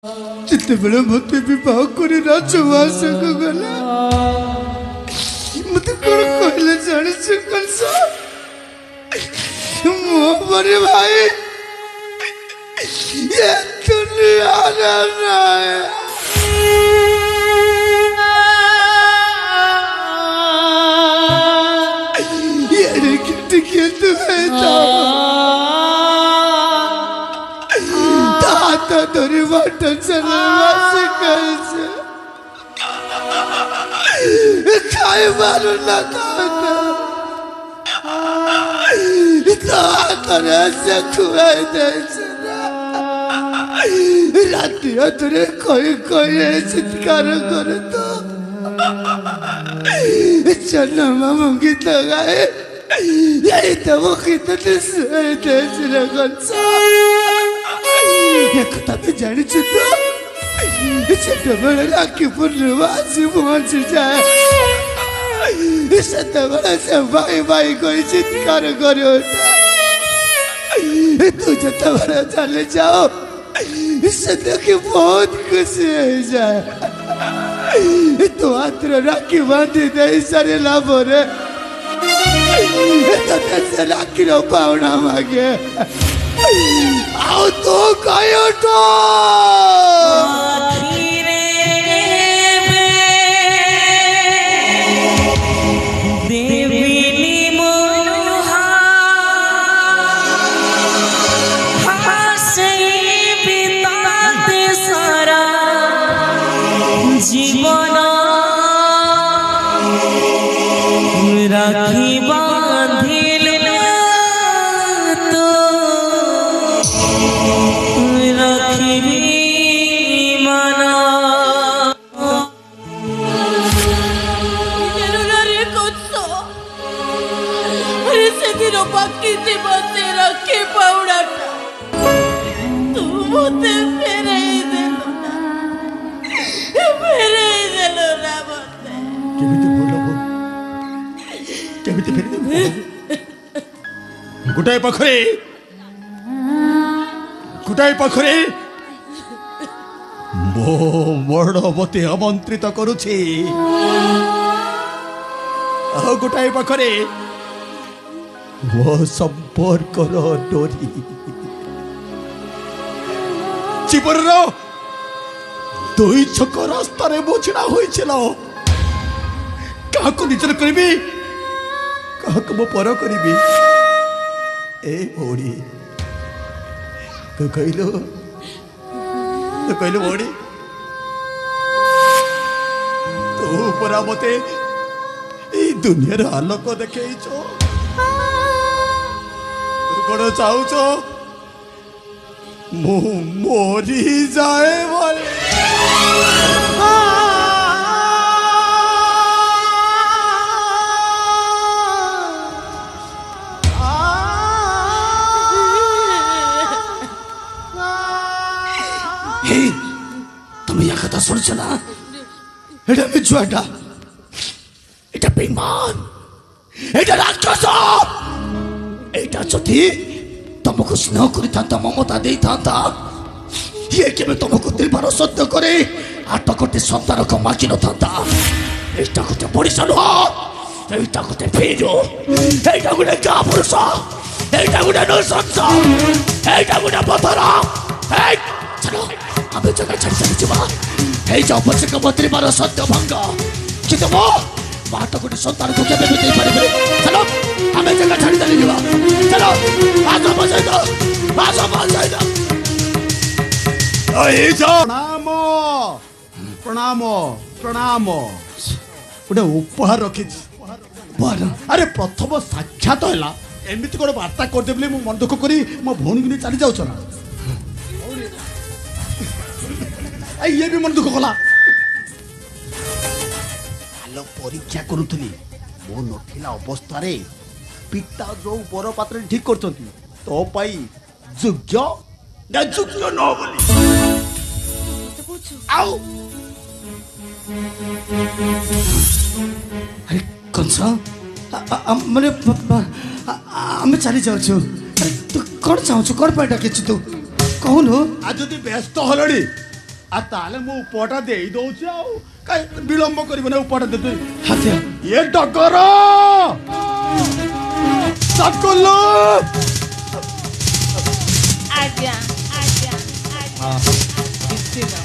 जिते बेले मत विवाह कर राजवास को गला मत कौन कहले जाने से कंसा मोहब्बत भाई ये दुनिया ना ये कित कित है तो तोरी वाटन चलवास कैसे काय मारू ना तारा से खुआई दे रात तेरे कोई चित्कार करे तो चलना मामूंगी तो गाए यही तो वो कितने से देश रखा ये कथा भी जानी चाहिए इसे डबल राखी पूर्णवासी पहुंच जाए इसे डबल से भाई भाई कोई चित्कार करो तुझे डबल चले जाओ इसे देखे बहुत खुशी हो जाए तो आत्र राखी बांधी दे सारे लाभों रे तो तेरे राखी रो पावना मांगे आओ तो कायो तो जीवन राखी बांधिल तो राखी माना रे कुछ अरे से दिनों बाकी थी बसे रखे पाउडा तू मुझे फेरे दे ना बोलते केमिति फेरि गुटाए पाखरे मो मरणवती आमंत्रित करुछि आ गुटाए पाखरे मो संपर्कर डोरी जीवन दुई छक रास्ता मो छिड़ा होइछिलो काको निचर करबी काको मो पर करबी ए ओडी तो कहलो ओडी तो परा मते ए दुनिया रे आलोक देखैछो तू कोन चाहूछो मो मोरी जाए बोले तुम्हें यह कथा सुन चला एटा मिछुआटा एटा बेईमान एटा राक्षस एटा जति तुमको स्नेह कर ममता दे था ये केवे तुमको दिलबार सत्य करे 8 कोटी संतान को मागी न था एटा गोटे बड़िसा नुह एटा गोटे फेरो एटा गोटे गाँ पुरुष एटा गोटे नृशंस एटा गोटे पथर चलो आम जगह छाड़ी चली जावा जाओ पछे मंत्री मार सत्य भंग कि तुम 8 कोटी संतान को केवे भी दे पारे चलो आम जगह छाड़ी चली जावा चलो आजा बजाई दो प्रणाम प्रणाम प्रणाम गोटे उपहार रखी अरे प्रथम साक्षात है एमती गोटे वार्ता करदे मन दुख करी मो भौणी की चली जाऊच ना ये भी मन दुख कला आलो परीक्षा करूली मो नथिला अवस्था रे पिता जो बर पात्र ठीक कर तो पाई योग्य ना योग्य न बोली आओ अरे कंसा मैंने आम चली जाऊ तू कौन चाहू कौन पाई डाक तू कहून आज व्यस्त हलड़ी ତାହେଲେ ମୁଁ ଉପହାରଟା ଦେଇ ଦଉଛି ଆଉ କାଇଁ ବିଳମ୍ବ କରିବ ନା ଉପହାରଟା ଦେଇ ଦଉଛି ହାତିଆ ଏ ଡଗର ଷ୍ଟାର୍ଟ କଲୁ ଆଜ୍ଞା ଆଜ୍ଞା ଆଜ୍ଞା କିଛି ନା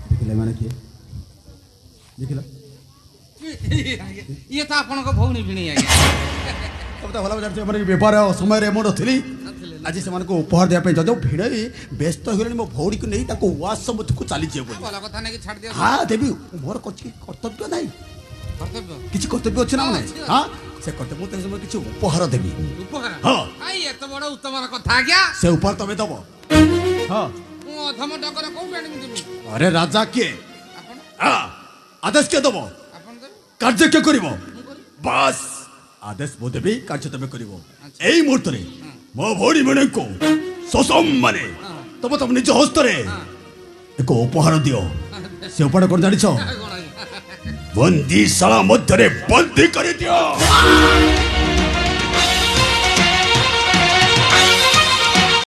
ଦେଖିଲେ ମାନେ କିଏ ଦେଖିଲ ଇଏ ତ ଆପଣଙ୍କ ଭଉଣୀ ଭିଣେଇ ଆଜ୍ଞା ତମେ ତ ଭଲ ଜାଣିଛ ମାନେ ବେପାର ସମୟରେ ମୁଁ ନଥିଲି ଆଜି ସେମାନଙ୍କୁ ଉପହାର ଦେବା ପାଇଁ ଯଦି ଭିଡ଼ଇ ବ୍ୟସ୍ତ ହେଇଗଲେଣି ମୋ ଭଉଣୀକୁ ନେଇ ତାକୁ ୱାସ୍ ସମୁଦ୍ରକୁ ଚାଲିଯିବ ବୋଲି ଭଲ କଥା ନେଇକି ଛାଡ଼ି ଦିଅ ହଁ ଦେବି ମୋର କିଛି କର୍ତ୍ତବ୍ୟ ନାହିଁ କର୍ତ୍ତବ୍ୟ କିଛି କର୍ତ୍ତବ୍ୟ ଅଛି ନା ମାନେ ହଁ ସେ କର୍ତ୍ତବ୍ୟ ମୁଁ ତାଙ୍କୁ କିଛି ଉପହାର ଦେବି ଉପହାର ହଁ ଆଇ ଏତେ ବଡ଼ ଉତ୍ତମର କଥା ଆଜ୍ଞା ସେ ଉପହାର ତମେ ଦବ ହଁ ମୁଁ ଅଧମ ଡକର କୋଉଠୁ ଆଣିବି ଦେବି ଆରେ ରାଜା କିଏ ଆପଣ ହଁ ଆଦେଶ କିଏ ଦବ ଆପଣ ଦେବେ କାର୍ଯ୍ୟ କିଏ କରିବ ମୁଁ କରିବି ବାସ୍ ଆଦେଶ ମୁଁ ଦେବି କାର୍ଯ୍ୟ ତମେ କରିବ ଏଇ ମୁହୂର୍ତ୍ତରେ ମୋ ଭଉଣୀ ମାନଙ୍କୁ ସସମ୍ମାନେ ତମେ ତମ ନିଜ ହସ୍ତରେ ଏକ ଉପହାର ଦିଅ ସେ ଉପହାର କଣ ଜାଣିଛ କ'ଣ ଆଜ୍ଞା ବନ୍ଦୀଶାଳା ମଧ୍ୟରେ ବନ୍ଦୀ କରିଦିଅ